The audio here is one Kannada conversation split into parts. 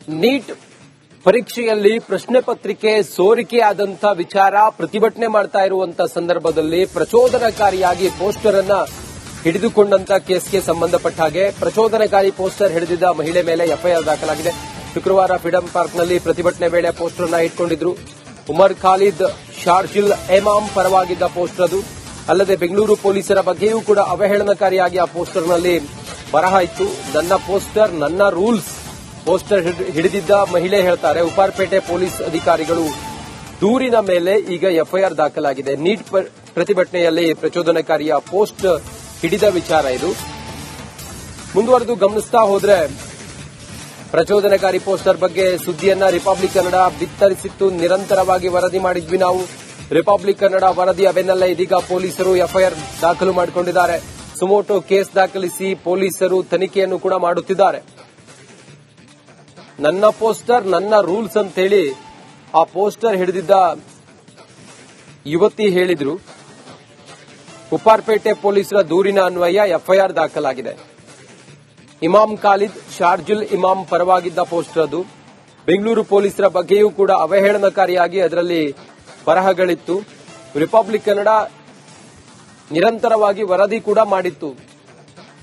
ನೀಟ್ ಪರೀಕ್ಷೆಯಲ್ಲಿ ಪ್ರಶ್ನೆ ಪತ್ರಿಕೆ ಸೋರಿಕೆಯಾದಂಥ ವಿಚಾರ ಪ್ರತಿಭಟನೆ ಮಾಡ್ತಾ ಇರುವಂತಹ ಸಂದರ್ಭದಲ್ಲಿ ಪ್ರಚೋದನಕಾರಿಯಾಗಿ ಪೋಸ್ಟರ್ ಅನ್ನ ಹಿಡಿದುಕೊಂಡಂತ ಕೇಸ್ಗೆ ಸಂಬಂಧಪಟ್ಟ ಹಾಗೆ ಪ್ರಚೋದನಕಾರಿ ಪೋಸ್ಟರ್ ಹಿಡಿದಿದ್ದ ಮಹಿಳೆ ಮೇಲೆ ಎಫ್ಐಆರ್ ದಾಖಲಾಗಿದೆ. ಶುಕ್ರವಾರ ಫ್ರೀಡಂ ಪಾರ್ಕ್ನಲ್ಲಿ ಪ್ರತಿಭಟನೆ ವೇಳೆ ಪೋಸ್ಟರ್ ಅನ್ನ ಇಟ್ಕೊಂಡಿದ್ರು. ಉಮರ್ ಖಾಲಿದ್ ಶಾರ್ಜಿಲ್ ಇಮಾಮ್ ಪರವಾಗಿದ್ದ ಪೋಸ್ಟರ್ ಅದು. ಅಲ್ಲದೆ ಬೆಂಗಳೂರು ಪೊಲೀಸರ ಬಗ್ಗೆಯೂ ಕೂಡ ಅವಹೇಳನಕಾರಿಯಾಗಿ ಆ ಪೋಸ್ಟರ್ನಲ್ಲಿ ಬರಹ ಇತ್ತು. ನನ್ನ ಪೋಸ್ಟರ್ ನನ್ನ ರೂಲ್ಸ್. ಪೋಸ್ಟರ್ ಹಿಡಿದಿದ್ದ ಮಹಿಳೆ ಹೇಳ್ತಾರೆ, ಉಪ್ಪಾರಪೇಟೆ ಪೊಲೀಸ್ ಅಧಿಕಾರಿಗಳು ದೂರಿನ ಮೇಲೆ ಈಗ ಎಫ್ಐಆರ್ ದಾಖಲಾಗಿದೆ. ನೀಟ್ ಪ್ರತಿಭಟನೆಯಲ್ಲಿ ಪ್ರಚೋದನಕಾರಿಯ ಪೋಸ್ಟ್ ಹಿಡಿದ ವಿಚಾರ ಇದು. ಮುಂದುವರೆದು ಗಮನಿಸ್ತಾ ಹೋದ್ರೆ ಪ್ರಚೋದನಕಾರಿ ಪೋಸ್ಟರ್ ಬಗ್ಗೆ ಸುದ್ದಿಯನ್ನ ರಿಪಬ್ಲಿಕ್ ಕನ್ನಡ ಬಿತ್ತರಿಸಿತ್ತು. ನಿರಂತರವಾಗಿ ವರದಿ ಮಾಡಿದ್ವಿ ನಾವು. ರಿಪಬ್ಲಿಕ್ ಕನ್ನಡ ವರದಿಯ ಬೆನ್ನಲ್ಲೇ ಇದೀಗ ಪೊಲೀಸರು ಎಫ್ಐಆರ್ ದಾಖಲು ಮಾಡಿಕೊಂಡಿದ್ದಾರೆ. ಸುಮೋಟೋ ಕೇಸ್ ದಾಖಲಿಸಿ ಪೊಲೀಸರು ತನಿಖೆಯನ್ನು ಕೂಡ ಮಾಡುತ್ತಿದ್ದಾರೆ. ನನ್ನ ಪೋಸ್ಟರ್ ನನ್ನ ರೂಲ್ಸ್ ಅಂತ ಹೇಳಿ ಆ ಪೋಸ್ಟರ್ ಹಿಡಿದಿದ್ದ ಯುವತಿ ಹೇಳಿದ್ರು. ಉಪ್ಪಾರಪೇಟೆ ಪೊಲೀಸರ ದೂರಿನ ಅನ್ವಯ ಎಫ್ಐಆರ್ ದಾಖಲಾಗಿದೆ. ಇಮಾಮ್ ಖಾಲಿದ್ ಶಾರ್ಜುಲ್ ಇಮಾಮ್ ಪರವಾಗಿದ್ದ ಪೋಸ್ಟರ್ ಅದು. ಬೆಂಗಳೂರು ಪೊಲೀಸರ ಬಗ್ಗೆಯೂ ಕೂಡ ಅವಹೇಳನಕಾರಿಯಾಗಿ ಅದರಲ್ಲಿ ಬರಹಗಳಿತ್ತು. ರಿಪಬ್ಲಿಕ್ ಕನ್ನಡ ನಿರಂತರವಾಗಿ ವರದಿ ಕೂಡ ಮಾಡಿತ್ತು.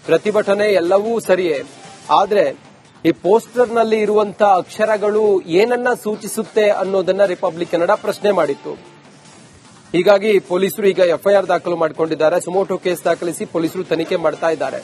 ಪ್ರತಿಭಟನೆ ಎಲ್ಲವೂ ಸರಿಯೇ, ಆದರೆ ಈ ಪೋಸ್ಟರ್ನಲ್ಲಿ ಇರುವಂತಹ ಅಕ್ಷರಗಳು ಏನನ್ನ ಸೂಚಿಸುತ್ತೆ ಅನ್ನೋದನ್ನ ರಿಪಬ್ಲಿಕ್ ಕನ್ನಡ ಪ್ರಶ್ನೆ ಮಾಡಿತ್ತು. ಹೀಗಾಗಿ ಪೊಲೀಸರು ಈಗ ಎಫ್ಐಆರ್ ದಾಖಲು ಮಾಡಿಕೊಂಡಿದ್ದಾರೆ. ಸುಮೋಟೋ ಕೇಸ್ ದಾಖಲಿಸಿ ಪೊಲೀಸರು ತನಿಖೆ ಮಾಡ್ತಾ ಇದ್ದಾರೆ.